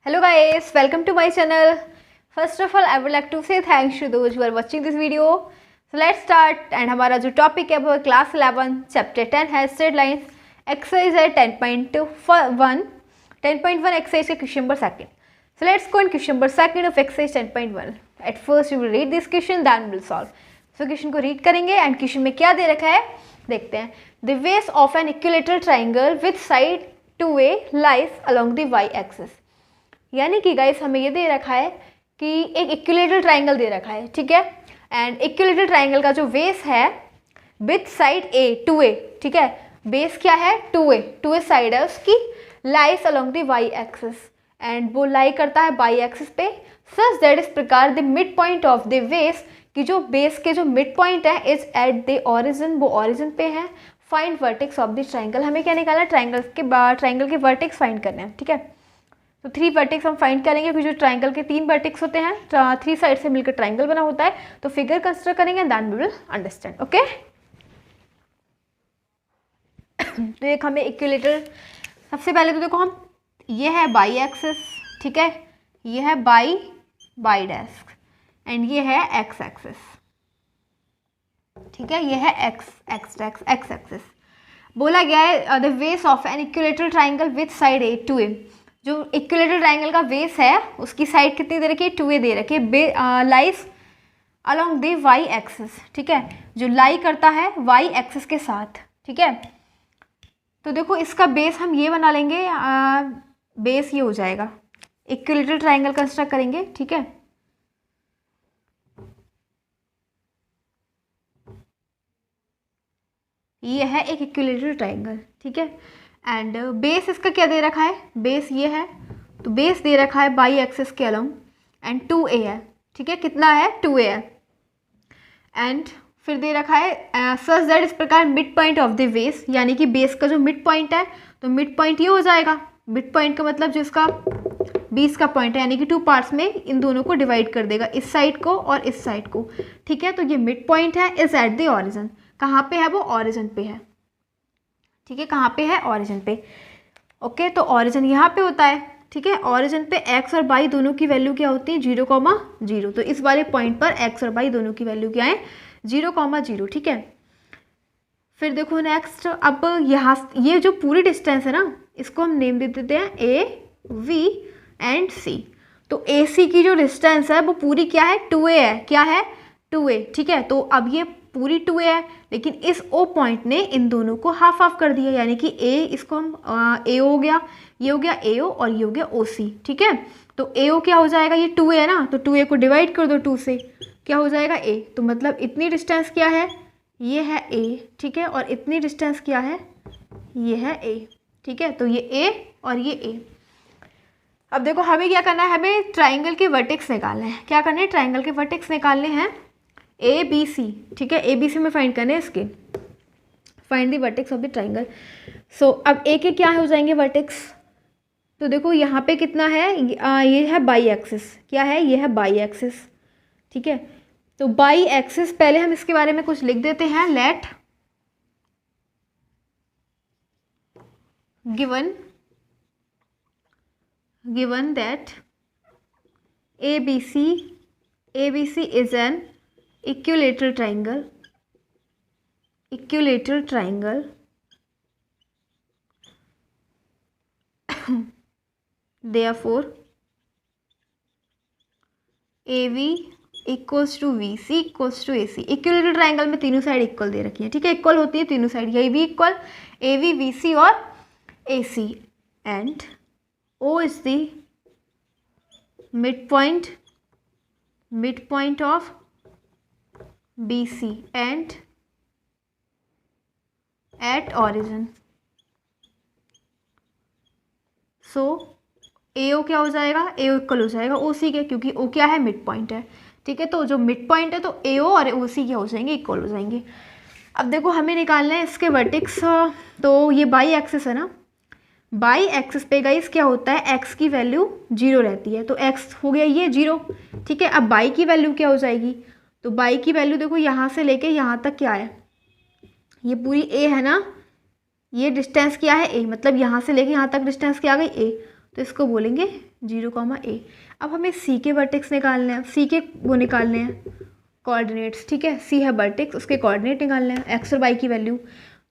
Hello guys, welcome to my channel. First of all, I would like to say thanks to those who are watching this video. So let's start. And हमारा जो topic है वो class 11 chapter 10 है straight lines exercise है 10.1 exercise का question number second. So let's go on question number second of exercise 10.1. At first we will read this question, then we will solve. So question को read करेंगे and question में क्या दे रखा है देखते हैं. The base of an equilateral triangle with side 2a lies along the y axis. यानी कि गाइस हमें ये दे रखा है कि एक इक्विलेटरल ट्राइंगल दे रखा है, ठीक है. एंड इक्विलेटरल ट्राइंगल का जो बेस है विथ साइड ए 2a, ठीक है. बेस क्या है 2a साइड है उसकी, lies along the y axis and वो लाई करता है वाई एक्सिस पे. सच दैट इस प्रकार the mid point of the base की जो बेस के जो मिड पॉइंट है इज एट द ओरिजिन, वो ओरिजिन पे है. Find vertex of the triangle. हमें क्या निकालना है ट्राइंगल के वर्टेक्स फाइंड करने हैं, ठीक है. तो 3 वर्टेक्स हम फाइंड करेंगे क्योंकि जो ट्राइंगल के 3 वर्टेक्स होते हैं, 3 साइड से मिलकर ट्राइंगल बना होता है. तो फिगर कंसिडर करेंगे then we will understand. Okay, तो एक हमें इक्विलेटरल, सबसे पहले तो देखो हम, ये है बाई एक्सिस, ठीक है, ये है बाई डैश एंड ये है एक्स एक्सिस, ठीक है, ये है एक्स एक्सिस. बोला गया है the base of an equilateral triangle with side A 2a. जो इक्विलेटरल ट्राइंगल का बेस है उसकी साइड कितनी दे रखी है 2a दे रखी है. लाइस अलोंग द वाई एक्सिस, ठीक है, जो लाई करता है वाई एक्सिस के साथ, ठीक है. तो देखो इसका बेस हम ये बना लेंगे, बेस ये हो जाएगा. इक्विलेटरल ट्राइंगल कंस्ट्रक्ट करेंगे, ठीक है. ये है एक इक्विलेटरल ट्राइंगल, ठीक है. एंड बेस इसका क्या दे रखा है, बेस ये है, तो बेस दे रखा है बाई एक्सिस के अलोंग एंड 2a है, ठीक है. कितना है 2a है. एंड फिर दे रखा है सच दैट इस प्रकार mid point of the base, यानी कि बेस का जो मिड पॉइंट है तो मिड पॉइंट ये हो जाएगा. मिड पॉइंट का मतलब जो इसका 20 का पॉइंट है, यानी कि 2 पार्ट्स में इन दोनों को डिवाइड कर देगा, इस साइड को और इस साइड को, ठीक है. तो ये मिड पॉइंट है इज एट द ऑरिजिन. कहाँ पे है वो, ऑरिजिन पे है, ठीक है. कहाँ पे है, ऑरिजिन पे. ओके, तो ऑरिजिन यहाँ पे होता है, ठीक है. ऑरिजिन पे एक्स और वाई दोनों की वैल्यू क्या होती है 0,0. तो इस वाले पॉइंट पर एक्स और वाई दोनों की वैल्यू क्या है 0,0, ठीक है. फिर देखो नेक्स्ट, अब यहाँ ये जो पूरी डिस्टेंस है ना, इसको हम नेम दे देते हैं ए वी एंड सी. तो ए सी की जो डिस्टेंस है वो पूरी क्या है 2a है, क्या है 2a, ठीक है. तो अब ये पूरी 2a है, लेकिन इस O पॉइंट ने इन दोनों को हाफ हाफ कर दिया, यानी कि A, इसको हम A हो गया, ये हो गया AO और ये हो गया OC, ठीक है. तो AO क्या हो जाएगा, ये 2a है ना, तो 2a को डिवाइड कर दो 2 से, क्या हो जाएगा A. तो मतलब इतनी डिस्टेंस क्या है, ये है A, ठीक है, और इतनी डिस्टेंस क्या है, ये है A, ठीक है. तो ये A और ये A. अब देखो हमें क्या करना है, हमें ट्राइंगल के वर्टेक्स निकालने हैं. क्या करना है, ट्राइंगल के वर्टेक्स निकालने हैं ए बी सी, ठीक है. ए बी सी में फाइंड करने हैं इसके, find the vertex of the triangle. So अब ए के क्या हो जाएंगे वर्टेक्स. तो देखो यहाँ पे कितना है, ये है बाई एक्सिस, क्या है, ये है बाई एक्सिस, ठीक है. तो बाई एक्सिस, पहले हम इसके बारे में कुछ लिख देते हैं. Let given that A B C is an equilateral triangle therefore AV equals to VC equals to AC. Equilateral triangle में तीनों साइड इक्वल दे रखी है, ठीक है, इक्वल होती है तीनों साइड, यही भी इक्वल AV VC और AC and O is the midpoint of BC and at origin. So AO क्या हो जाएगा, AO इक्वल हो जाएगा OC के, क्योंकि O क्या है मिड पॉइंट है, ठीक है. तो जो मिड पॉइंट है तो AO और OC क्या हो जाएंगे, इक्वल हो जाएंगे. अब देखो हमें निकालना है इसके वर्टेक्स. तो ये बाई एक्सिस है ना, बाई एक्सिस पे गाइस क्या होता है, एक्स की वैल्यू 0 रहती है, तो एक्स हो गया ये 0, ठीक है. अब बाई की वैल्यू क्या हो जाएगी, तो बाई की वैल्यू देखो यहाँ से लेके यहाँ तक क्या है, ये पूरी A है ना, ये डिस्टेंस क्या है a, मतलब यहाँ से लेके यहाँ तक डिस्टेंस क्या आ गई a, तो इसको बोलेंगे 0, a। अब हमें सी के वर्टेक्स निकालने हैं, सी के वो निकालने हैं कोऑर्डिनेट्स, ठीक है। सी है वर्टेक्स, उसके कोऑर्डिनेट निकालने हैं, एक्स और वाई की वैल्यू।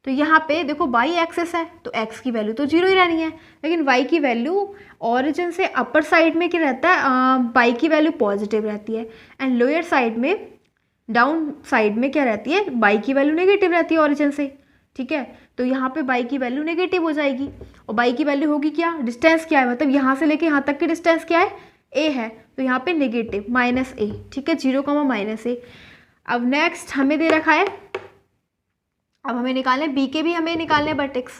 तो यहाँ पे देखो वाई एक्सिस है तो एक्स की वैल्यू तो 0 ही रहनी है, लेकिन वाई की वैल्यू ऑरिजिन से अपर साइड में क्या रहता है, वाई की वैल्यू पॉजिटिव रहती है, एंड लोअर साइड में, डाउन साइड में क्या रहती है, वाई की वैल्यू नेगेटिव रहती है ऑरिजिन से, ठीक है। तो यहाँ पे वाई की वैल्यू नेगेटिव हो जाएगी, और वाई की वैल्यू होगी क्या, डिस्टेंस क्या है, मतलब यहाँ से लेके यहाँ तक की डिस्टेंस क्या है, ए है, तो यहाँ पे नेगेटिव -a, ठीक है, 0, -a। अब नेक्स्ट हमें दे रखा है, अब हमें निकालने बी के भी हमें निकालने वर्टेक्स,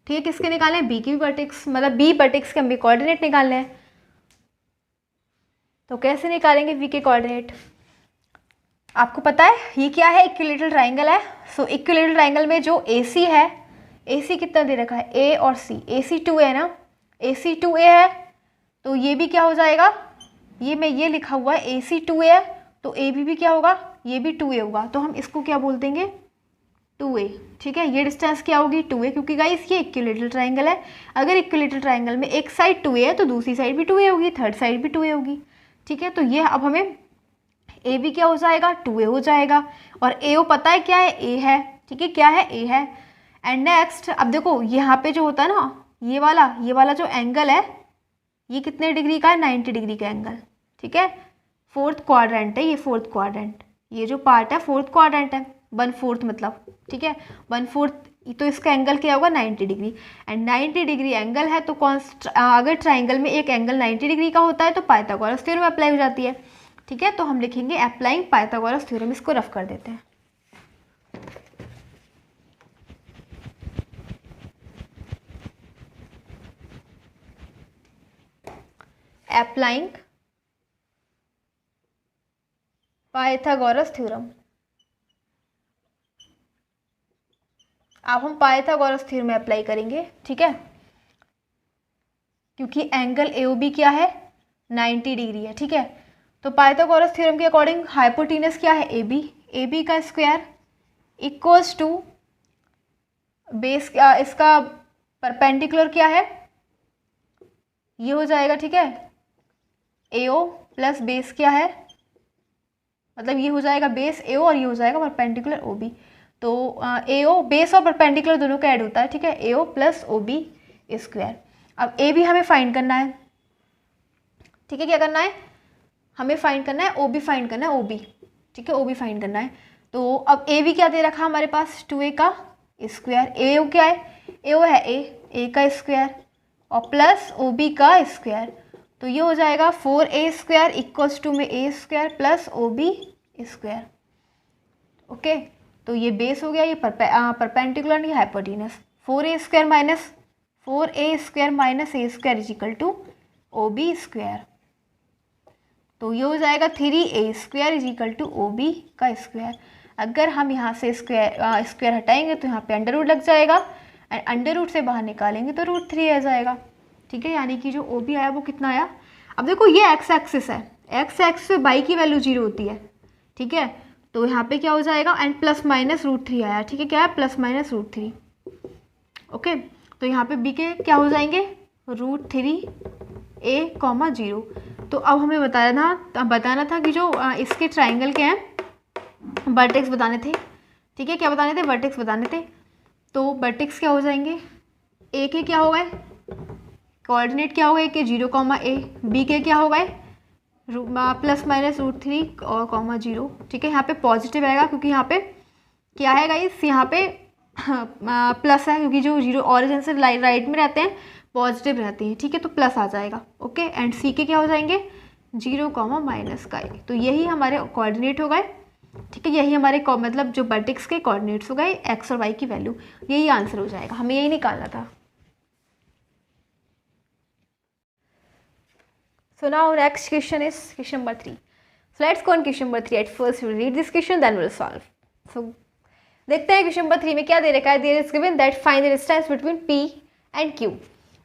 ठीक है। किसके निकालने हैं, बी के भी वर्टेक्स, मतलब बी वर्टेक्स के हमें कोऑर्डिनेट निकालने हैं। तो कैसे निकालेंगे बी के कोऑर्डिनेट, आपको पता है ये क्या है, इक्विलेटरल ट्राइंगल है। सो इक्विलेटरल ट्राइंगल में जो AC है, AC कितना दे रखा है, A और C, AC 2A है ना, AC 2A है, तो ये भी क्या हो जाएगा, ये में ये लिखा हुआ है AC 2A है, तो AB भी क्या होगा, ये भी 2A होगा, तो हम इसको क्या बोल देंगे, 2A, ठीक है। ये डिस्टेंस क्या होगी, 2A, क्योंकि गाइस ये इक्विलेटरल ट्राइंगल है। अगर इक्विलेटरल ट्राइंगल में एक साइड 2A है तो दूसरी साइड भी 2A होगी, थर्ड साइड भी 2A होगी, ठीक है। तो ये अब हमें ए भी क्या हो जाएगा, 2A हो जाएगा, और AO पता है क्या है, A है, ठीक है, क्या है, A है। एंड नेक्स्ट अब देखो यहाँ पे जो होता है ना, ये वाला जो एंगल है, ये कितने डिग्री का है, 90 डिग्री का एंगल, ठीक है। फोर्थ क्वाड्रेंट है ये, फोर्थ क्वाड्रेंट, ये जो पार्ट है फोर्थ क्वाड्रेंट है, 1/4 मतलब, ठीक है, 1/4, तो इसका एंगल क्या होगा, 90 डिग्री। एंड 90 डिग्री एंगल है तो अगर ट्राइंगल में एक एंगल 90 डिग्री का होता है तो पाइथागोरस थ्योरम अप्लाई हो जाती है, ठीक है। तो हम लिखेंगे अप्लाइंग पाइथागोरस थ्योरम, इसको रफ कर देते हैं। अप्लाइंग पाइथागोरस थ्योरम, अब हम पाइथागोरस थ्योरम में अप्लाई करेंगे, ठीक है, क्योंकि एंगल AOB क्या है, 90 डिग्री है, ठीक है। तो पाइथागोरस थ्योरम के अकॉर्डिंग हाइपोटेनस क्या है, AB का स्क्वायर इक्वल्स टू बेस, इसका परपेंडिकुलर क्या है, ये हो जाएगा, ठीक है, AO प्लस बेस क्या है, मतलब ये हो जाएगा बेस AO और ये हो जाएगा परपेंडिकुलर OB। तो AO बेस और परपेंडिकुलर दोनों का ऐड होता है, ठीक है, AO प्लस OB स्क्वायर। अब AB हमें फाइंड करना है, ठीक है, क्या करना है, हमें फाइंड करना है OB, फाइंड करना है OB, ठीक है, OB फाइंड करना है। तो अब AB क्या दे रखा हमारे पास, 2A का स्क्वायर, AO क्या है, AO है A का स्क्वायर और प्लस OB का स्क्वायर, तो ये हो जाएगा 4A स्क्वायर इक्वल्स टू में A square plus OB square, okay. तो ये बेस हो गया, ये परपेंडिकुलर नहीं, hypotenuse, 4A square minus A square is equal to OB square, तो ये हो जाएगा 3A square is equal to OB का स्क्वायर। अगर हम यहाँ से स्क्वायर हटाएंगे तो यहाँ पे अंडर रूट लग जाएगा, एंड अंडर रूट से बाहर निकालेंगे तो √3 आ जाएगा, ठीक है, यानी कि जो OB आया वो कितना आया। अब देखो ये एक्स एक्सिस है, एक्स एक्सिस पे बाई की वैल्यू 0 होती है, ठीक है, तो यहाँ पे क्या हो जाएगा, एंड प्लस माइनस √3 आया, ठीक है, क्या है, प्लस माइनस √3, ओके। तो यहाँ पे B के क्या हो जाएंगे, √3A, 0। तो अब हमें बताना था कि जो इसके ट्राइंगल के हैं वर्टेक्स बताने थे, ठीक है, क्या बताने थे, वर्टेक्स बताने थे। तो वर्टेक्स क्या हो जाएंगे, A के क्या हो गए, कोऑर्डिनेट क्या हो गए, कि 0, A, B के क्या हो गए, प्लस माइनस √3 और 0, ठीक है। यहाँ पे पॉजिटिव आएगा क्योंकि यहाँ पे क्या है गाइस, यहाँ पे प्लस है, क्योंकि जो 0 ऑरिजिन से राइट में रहते हैं पॉजिटिव रहते हैं, ठीक है, तो प्लस आ जाएगा, ओके। एंड C के क्या हो जाएंगे, 0, -A, तो यही हमारे कोऑर्डिनेट हो गए, ठीक है, यही हमारे मतलब जो वर्टेक्स के कोऑर्डिनेट्स हो गए, एक्स और वाई की वैल्यू, यही आंसर हो जाएगा, हमें यही निकालना था। So now next question is question number 3. So let's go on question number 3. At first we'll read this question, then we'll solve. So देखते हैं question number 3 में क्या दे रखा है, there is given that find the distance between P and Q.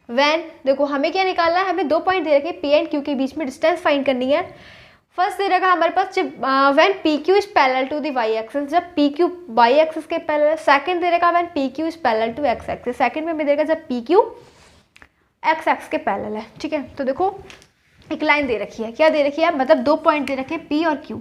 When देखो हमें क्या निकालना है, हमें 2 पॉइंट दे रखे P and Q के बीच में डिस्टेंस फाइंड करनी है। फर्स्ट दे रखा हमारे पास जब when PQ is parallel to the y axis, जब PQ y axis के पैरेलल है। सेकंड दे रखा when PQ is parallel to x axis, second में हमें दे रखा जब PQ एक्स एक्स के पैरेलल है, ठीक है। तो देखो एक लाइन दे रखी है, क्या दे रखी है, मतलब 2 पॉइंट दे रखे हैं पी और क्यू।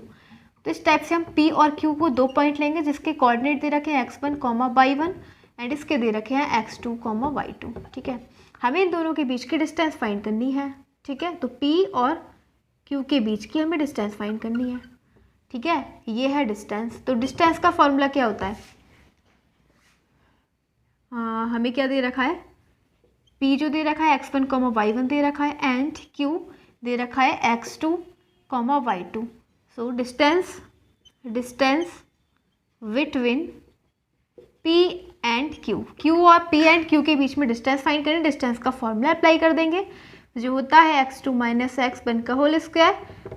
तो इस टाइप से हम पी और क्यू को 2 पॉइंट लेंगे जिसके कोऑर्डिनेट दे रखे हैं x1, y1 एंड इसके दे रखे हैं x2, y2, ठीक है। हमें इन दोनों के बीच की डिस्टेंस फाइंड करनी है, ठीक है। तो p और q के बीच की हमें डिस्टेंस फाइंड करनी है, ठीक है। ये है डिस्टेंस। तो डिस्टेंस का फॉर्मूला क्या होता है, हमें क्या दे रखा है, p जो दे रखा है x1, y1 दे रखा है एंड q दे रखा है x2, y2। So distance between p and q और p एंड q के बीच में डिस्टेंस फाइंड करें, डिस्टेंस का फॉर्मूला अप्लाई कर देंगे जो होता है x2 माइनस x1 का whole square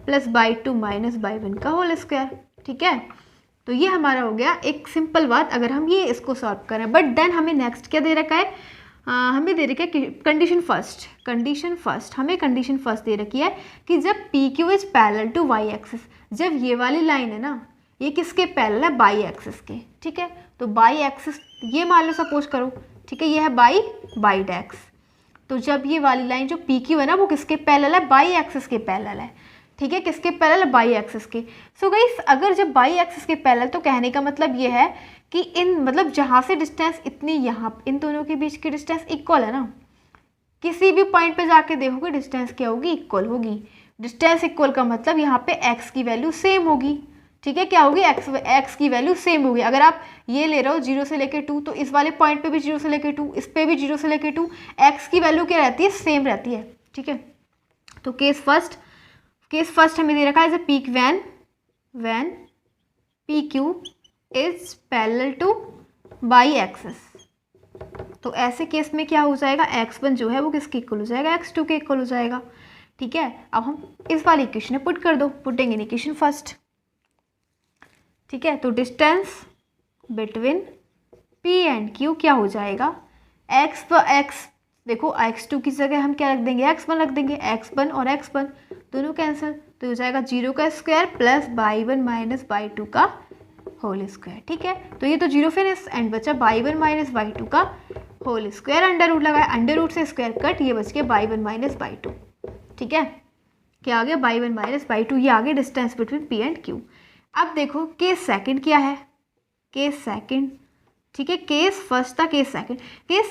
plus y2 minus y1 का होल स्क्वायर, ठीक है। तो ये हमारा हो गया एक सिंपल बात अगर हम ये इसको सॉल्व करें। बट देन हमें नेक्स्ट क्या दे रखा है, हमें दे रखी है कंडीशन फर्स्ट हमें कंडीशन फर्स्ट दे रखी है कि जब P Q is parallel to Y axis, जब ये वाली लाइन है ना ये किसके पैरेलल है, बाई एक्सिस के, ठीक है। तो बाई एक्सिस ये मान लो सपोज करो, ठीक है, ये है बाई डेक्स। तो जब ये वाली लाइन जो पी क्यू है ना वो किसके पैरेलल है, बाई एक्सिस के पैरेलल है, ठीक है। किसके पैरेलल, बाई एक्सिस के। सो गाइस अगर जब बाई एक्सिस के पैरेलल, तो कहने का मतलब ये है कि इन मतलब जहाँ से डिस्टेंस इतनी यहाँ इन दोनों के बीच की डिस्टेंस इक्वल है ना, किसी भी पॉइंट पे जाके देखोगे डिस्टेंस क्या होगी, इक्वल होगी। डिस्टेंस इक्वल का मतलब यहाँ पे x की वैल्यू सेम होगी, ठीक है। क्या होगी, x की वैल्यू सेम होगी। अगर आप ये ले रहे हो 0 से लेके 2 तो इस वाले पॉइंट पे भी 0 से लेके 2, इस पे भी 0 से लेके 2, x की वैल्यू क्या रहती है, सेम रहती है, ठीक है। तो केस फर्स्ट हमें दे रखा है जब peak when P Q is parallel two by axis. तो ऐसे केस में क्या हो जाएगा, x1 जो है वो किसके इक्वल हो जाएगा, x2 के इक्वल हो जाएगा, ठीक है। अब हम इस वाली इक्वेशन में पुट कर दो, पुटिंग इन इक्वेशन फर्स्ट, ठीक है। तो distance between p and q क्या हो जाएगा, x देखो x2 की जगह हम क्या रख देंगे, x1 रख देंगे, x1 और x1 दोनों कैंसिल, तो हो जाएगा 0 का square plus y1 minus y2 का होल स्क्वायर, ठीक है। तो ये तो 0 फिनिश एंड बचा y1 माइनस y2 का होल स्क्वायर, अंडर रूट लगाया, अंडर रूट से स्क्वायर कट, ये बच गया y1 माइनस y2, ठीक है। क्या आ गया, y1 माइनस y2, ये आ गया distance between p and q। अब देखो केस सेकंड क्या है, केस सेकंड, ठीक है। केस फर्स्ट था, केस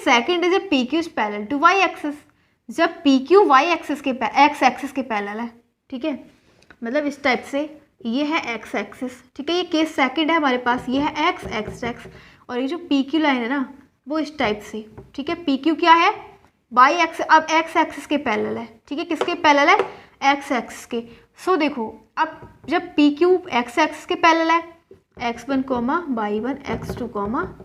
सेकंड है जब P Q is parallel to Y axis, जब पी क्यू वाई एक्सिस के एक्स एक्सिस के पैरेलल है, ठीक है। मतलब इस टाइप से ये है एक्स एक्सिस, ठीक है। ये केस सेकंड है हमारे पास, ये है एक्स और ये जो पी क्यू लाइन है ना वो इस टाइप से, ठीक है। पी क्यू क्या है, बाई एक्स, अब एक्स एक्सिस के पैरेलल है, ठीक है। किसके पैरेलल है, एक्स एक्सिस के। सो देखो अब जब पी क्यू एक्स एक्सिस के पैरेलल है, x1, y1, x2,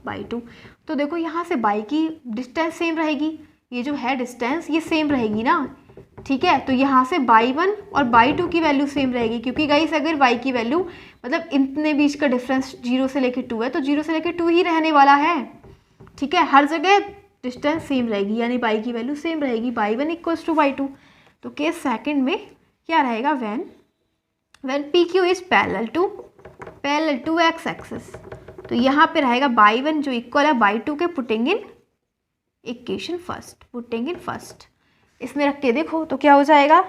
y2, तो देखो यहाँ से y की डिस्टेंस सेम रहेगी, ये जो है डिस्टेंस ये सेम रहेगी ना, ठीक है। तो यहाँ से y1 और y2 की वैल्यू सेम रहेगी, क्योंकि गाइस अगर y की वैल्यू मतलब इतने बीच का डिफरेंस 0 से लेकर 2 है तो 0 से लेकर 2 ही रहने वाला है, ठीक है। हर जगह डिस्टेंस सेम रहेगी, यानी y की वैल्यू सेम रहेगी, y1 इक्वल्स टू y2। तो केस सेकंड में क्या रहेगा, when P Q is parallel to X axis, तो यहाँ पे रहेगा y1 जो इक्वल है y2 के, पुटिंग इन इक्वेशन फर्स्ट, इसमें रख के देखो तो क्या हो जाएगा,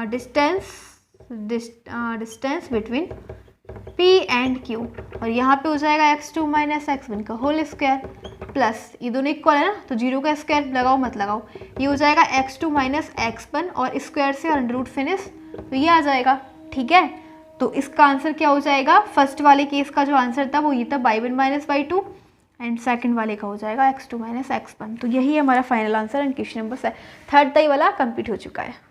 distance between p and q, और यहाँ पे हो जाएगा x2 माइनस x1 का होल स्क्वायर प्लस, ये दोनों इक्वल है ना तो 0 का स्क्वायर लगाओ मत लगाओ, ये हो जाएगा x2 माइनस x1 और स्क्वायर से अंडर रूट फिनिश, तो ये आ जाएगा, ठीक है। तो इसका आंसर क्या हो जाएगा, फर्स्ट वाले केस का जो आंसर था वो ये था y1 minus y2 and second वाले का हो जाएगा x2 माइनस x1। तो यही हमारा final answer and question number 3 वाला कंप्लीट हो चुका है।